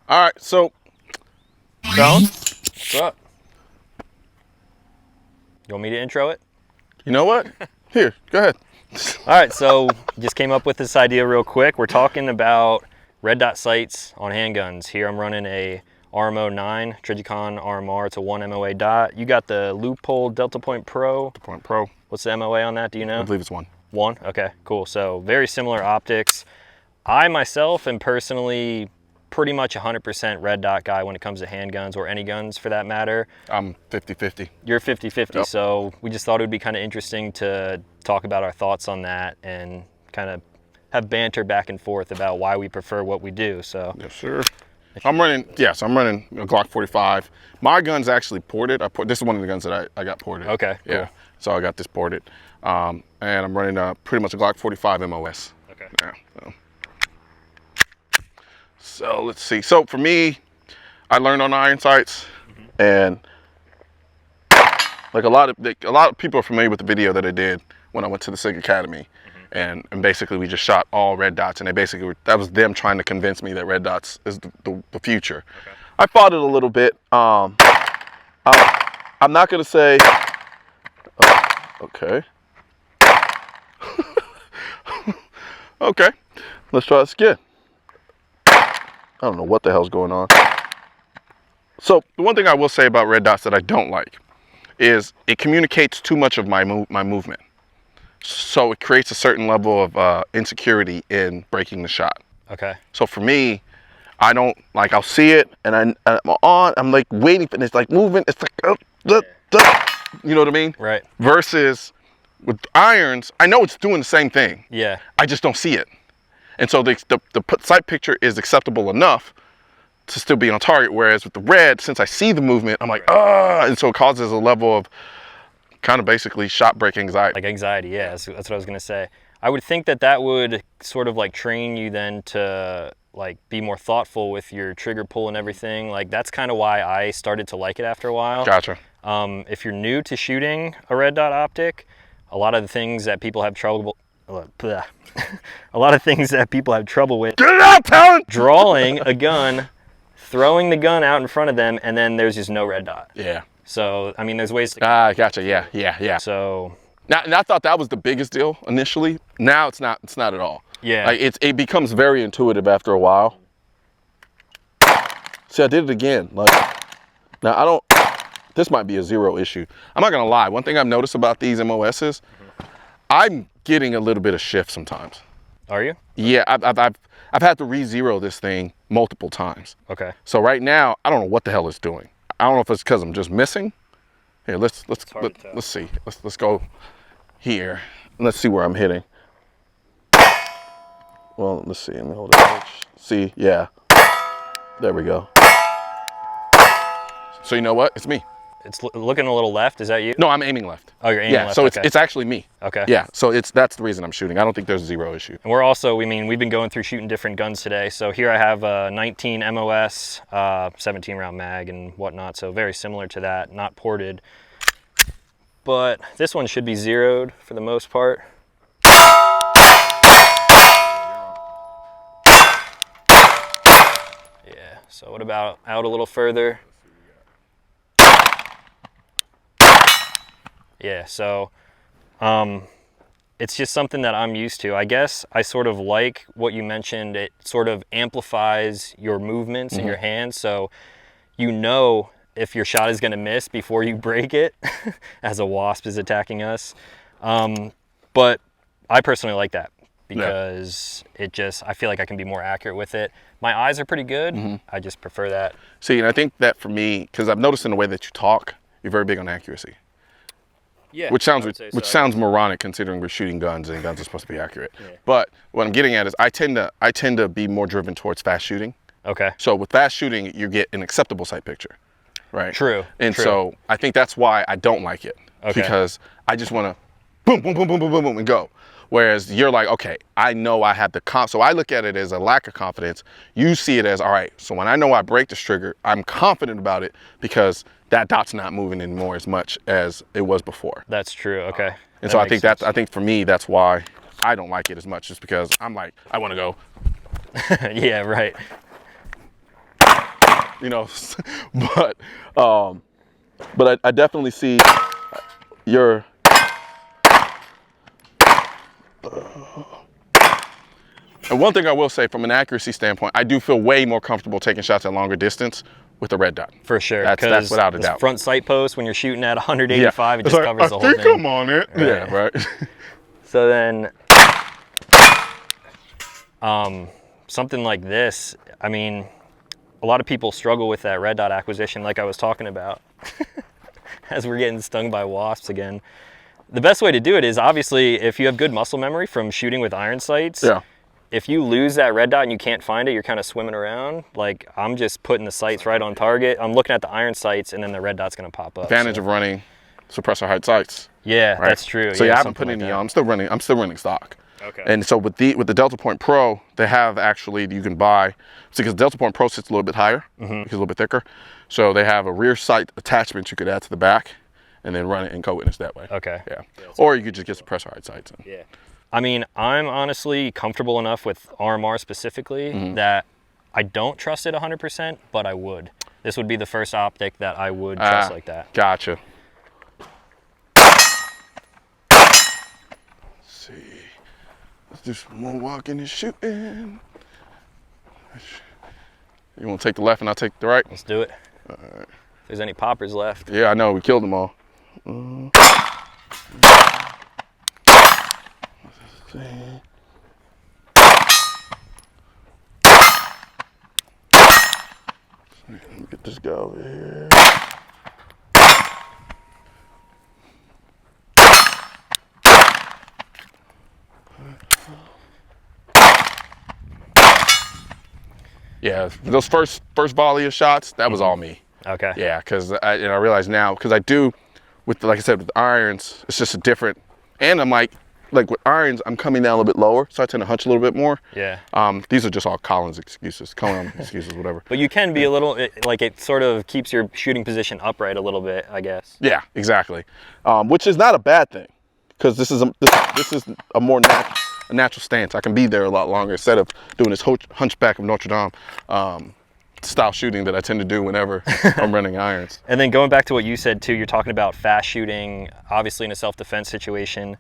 All right, so, Talon, What's up? You want me to intro it? you know what? Here, go ahead. All right, so just came up with this idea real quick. We're talking about red dot sights on handguns. Here I'm running a RMO 9 Trijicon RMR. It's a 1 MOA dot. You got the Loophole Delta Point Pro. Point Pro. What's the MOA on that? Do you know? I believe it's 1. 1? Okay, cool. So very similar optics. I myself am personally pretty much 100% red dot guy when it comes to handguns or any guns for that matter. I'm 50-50. You're 50-50, Yep. so we just thought it would be kind of interesting to talk about our thoughts on that and kind of have banter back and forth about why we prefer what we do. So Yes, sir. I'm running a Glock 45. My gun's actually ported. This is one of the guns that I got ported. Okay, cool. Yeah, so I got this ported. And I'm running pretty much a Glock 45 MOS. Okay. Yeah, so let's see. So for me, I learned on iron sights, and like a lot of people are familiar with the video that I did when I went to the SIG Academy, and basically we just shot all red dots, and that was them trying to convince me that red dots is the future. Okay. I fought it a little bit. I'm not gonna say. Okay. Okay. Let's try this again. I don't know what the hell's going on. So the one thing I will say about red dots that I don't like is it communicates too much of my movement. So it creates a certain level of insecurity in breaking the shot. Okay. So for me, I don't like, I'll see it and I'm like waiting for this like movement. It's like, you know what I mean? Right. Versus with irons, I know it's doing the same thing. Yeah. I just don't see it. And so the sight picture is acceptable enough to still be on target. Whereas with the red, since I see the movement, I'm like, ah, and so it causes a level of kind of basically shot break anxiety. Like anxiety, yeah, that's what I was gonna say. I would think that would sort of like train you then to like be more thoughtful with your trigger pull and everything. Like that's kind of why I started to like it after a while. Gotcha. If you're new to shooting a red dot optic, a lot of the things that people have trouble a lot of things that people have trouble with. Get it out, Talon! Drawing a gun, throwing the gun out in front of them, and then there's just no red dot. Yeah. So, I mean, there's ways to... Gotcha, yeah. So... Now, and I thought that was the biggest deal initially. Now it's not at all. Yeah. Like it becomes very intuitive after a while. See, I did it again. Like, now this might be a zero issue. I'm not gonna lie. One thing I've noticed about these MOSs, I'm getting a little bit of shift sometimes. Are you? Yeah, I've had to re-zero this thing multiple times. Okay. So right now, I don't know what the hell it's doing. I don't know if it's because I'm just missing. Here, let's see. Let's go here. Let's see where I'm hitting. Well, let's see. Let me hold it. See, yeah. There we go. So you know what? It's me. It's looking a little left. Is that you? No, I'm aiming left. Oh, you're aiming left. Yeah, so okay. it's actually me. Okay. Yeah, so that's the reason I'm shooting. I don't think there's a zero issue. And we're also, I mean, we've been going through shooting different guns today. So here I have a 19 MOS, 17 round mag and whatnot. So very similar to that, not ported. But this one should be zeroed for the most part. Yeah, so what about out a little further? Yeah, so it's just something that I'm used to. I guess I sort of like what you mentioned. It sort of amplifies your movements in your hands. So you know if your shot is going to miss before you break it as a wasp is attacking us. But I personally like that because I feel like I can be more accurate with it. My eyes are pretty good. I just prefer that. See, and I think that for me, because I've noticed in the way that you talk, you're very big on accuracy. Yeah, which sounds moronic considering we're shooting guns and guns are supposed to be accurate. Yeah. But what I'm getting at is I tend to be more driven towards fast shooting. Okay. So with fast shooting, you get an acceptable sight picture, right? True. And so I think that's why I don't like it because I just want to boom, boom, boom, boom, boom, boom, boom, and go. Whereas you're like, okay, I know I have the so I look at it as a lack of confidence. You see it as, all right, so when I know I break this trigger, I'm confident about it because that dot's not moving anymore as much as it was before. That's true, okay. And so I think for me, that's why I don't like it as much, just because I'm like, I want to go. Yeah, right. you know, but I definitely see your. And one thing I will say from an accuracy standpoint, I do feel way more comfortable taking shots at longer distance with the red dot. For sure. That's without a doubt. Front sight post, when you're shooting at 185, it just covers the whole thing. I think I'm on it. Right. Yeah, right. So then, something like this, I mean, a lot of people struggle with that red dot acquisition like I was talking about as we're getting stung by wasps again. The best way to do it is obviously if you have good muscle memory from shooting with iron sights. Yeah. If you lose that red dot and you can't find it, you're kind of swimming around. Like, I'm just putting the sights right on target. I'm looking at the iron sights, and then the red dot's going to pop up. Advantage of running suppressor height sights. Yeah, right? that's true. So yeah, I haven't put any on. I'm still running stock. Okay. And so with the Delta Point Pro, they have actually, you can buy, because Delta Point Pro sits a little bit higher, because it's a little bit thicker. So they have a rear sight attachment you could add to the back, and then run it in co-witness that way. Okay. Yeah. Or you could just get suppressor height sights in. Yeah. I mean, I'm honestly comfortable enough with RMR specifically that I don't trust it 100%, but I would. This would be the first optic that I would trust like that. Gotcha. Let's see. Let's do some more walking and shooting. You want to take the left and I'll take the right? Let's do it. All right. If there's any poppers left. Yeah, I know. We killed them all. Let me get this guy over here. Yeah, those first volley of shots, that was all me. Okay. Yeah, because I realize now, because I do, like I said, with the irons, it's just a different, and I'm like with irons, I'm coming down a little bit lower, so I tend to hunch a little bit more. Yeah. These are just all Colion excuses, whatever. But you can be a little, it sort of keeps your shooting position upright a little bit, I guess. Yeah, exactly. Which is not a bad thing, because this is a more natural stance. I can be there a lot longer instead of doing this hunchback of Notre Dame style shooting that I tend to do whenever I'm running irons. And then going back to what you said too, you're talking about fast shooting, obviously in a self-defense situation.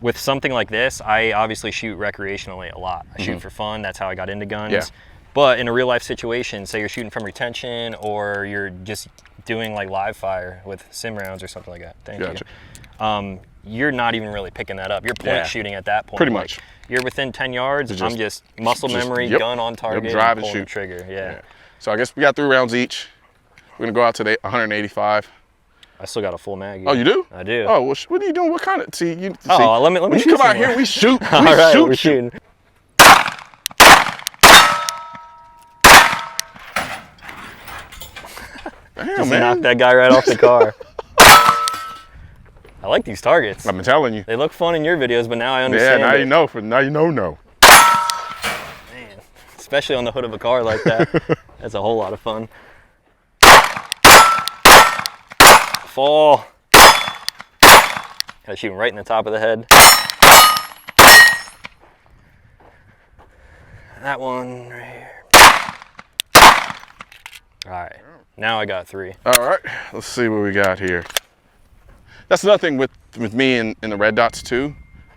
With something like this, I obviously shoot recreationally a lot. I shoot for fun. That's how I got into guns. Yeah. But in a real life situation, say you're shooting from retention or you're just doing like live fire with sim rounds or something like that. Thank you. You're not even really picking that up. You're point shooting at that point. Pretty much. You're within 10 yards. I'm just muscle memory, gun on target, drive and and shoot. trigger. Yeah. So I guess we got 3 rounds each. We're gonna go out to the 185. I still got a full mag. Oh, you do? I do. Oh, well, what are you doing? What kind of? Let me. When you come out here, we shoot. All right, we're shooting. Damn, Just man. knocked that guy right off the car. I like these targets. I've been telling you. They look fun in your videos, but now I understand. Yeah, now it. you know. Now you know. Man, especially on the hood of a car like that. That's a whole lot of fun. Fall. Gotta shoot him right in the top of the head. That one right here. All right, now I got 3. All right, let's see what we got here. That's another thing with me and the red dots too,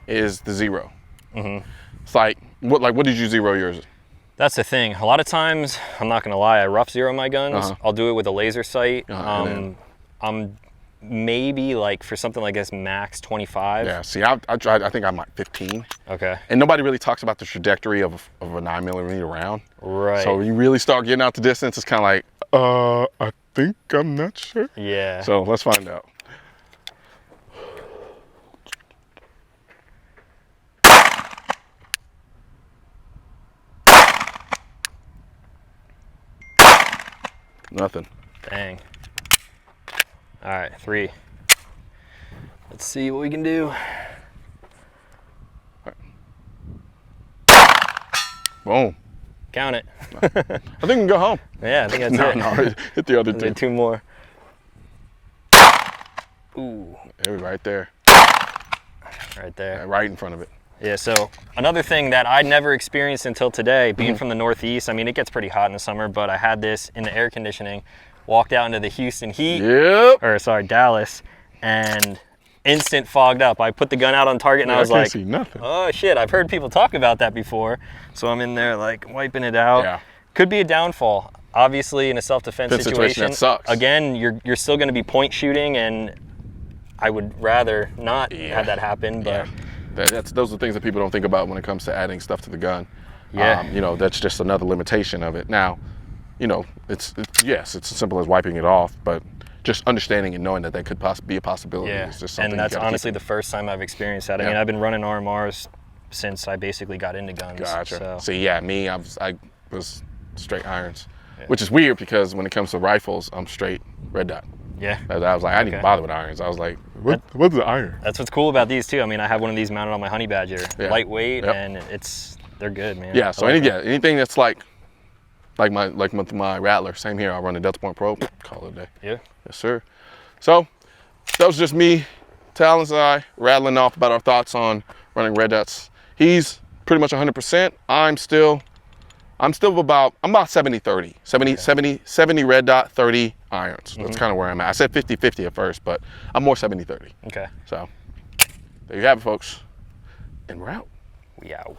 is the zero. It's like what did you zero yours? That's the thing. A lot of times, I'm not gonna lie, I rough zero my guns. I'll do it with a laser sight. I'm maybe like for something like this max 25. Yeah. See, I tried. I think I'm like 15. Okay. And nobody really talks about the trajectory of a 9mm round. Right. So when you really start getting out the distance, it's kind of like, I think I'm not sure. Yeah. So let's find out. Nothing. Dang. All right, 3. Let's see what we can do. Boom. Count it. I think we can go home. Yeah, I think that's it. No, hit the other 2. 2 more. Ooh. There, right there. Right there. Right in front of it. Yeah, so another thing that I never experienced until today, being from the Northeast, I mean, it gets pretty hot in the summer, but I had this in the air conditioning, walked out into the Houston heat, Yep. or sorry, Dallas, and instant fogged up. I put the gun out on target and I was can't like, see nothing. oh shit, I've heard people talk about that before. So I'm in there like wiping it out. Yeah. Could be a downfall. Obviously in a self-defense situation, that sucks. again, you're still gonna be point shooting, and I would rather not have that happen, but those are things that people don't think about when it comes to adding stuff to the gun. Yeah. You know, that's just another limitation of it. Now, you know, it's yes, it's as simple as wiping it off, but just understanding and knowing that that could possibly be a possibility is just something. And that's you gotta honestly keep. the first time I've experienced that. I mean, I've been running RMRs since I basically got into guns. Gotcha. So. See, yeah, me, I was straight irons, which is weird because when it comes to rifles, I'm straight red dot. Yeah. I was like, I didn't even bother with irons. I was like, what's the iron? That's what's cool about these too. I mean, I have one of these mounted on my Honey Badger, lightweight, and they're good, man. Yeah. So anything that's like with my Rattler, same here. I'll run the Delta Point Pro, call it a day. Yeah. Yes, sir. So that was just me, Talon Sai, rattling off about our thoughts on running red dots. He's pretty much 100%. I'm about 70-30. 70 red dot, 30 irons. That's kind of where I'm at. I said 50-50 at first, but I'm more 70-30. Okay. So there you have it, folks. And we're out. We out.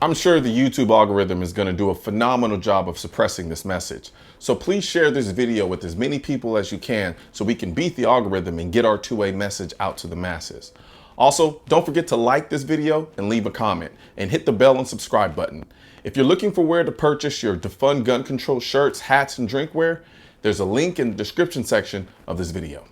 I'm sure the YouTube algorithm is going to do a phenomenal job of suppressing this message. So please share this video with as many people as you can so we can beat the algorithm and get our two-way message out to the masses. Also, don't forget to like this video and leave a comment and hit the bell and subscribe button. If you're looking for where to purchase your Defund Gun Control shirts, hats, and drinkware, there's a link in the description section of this video.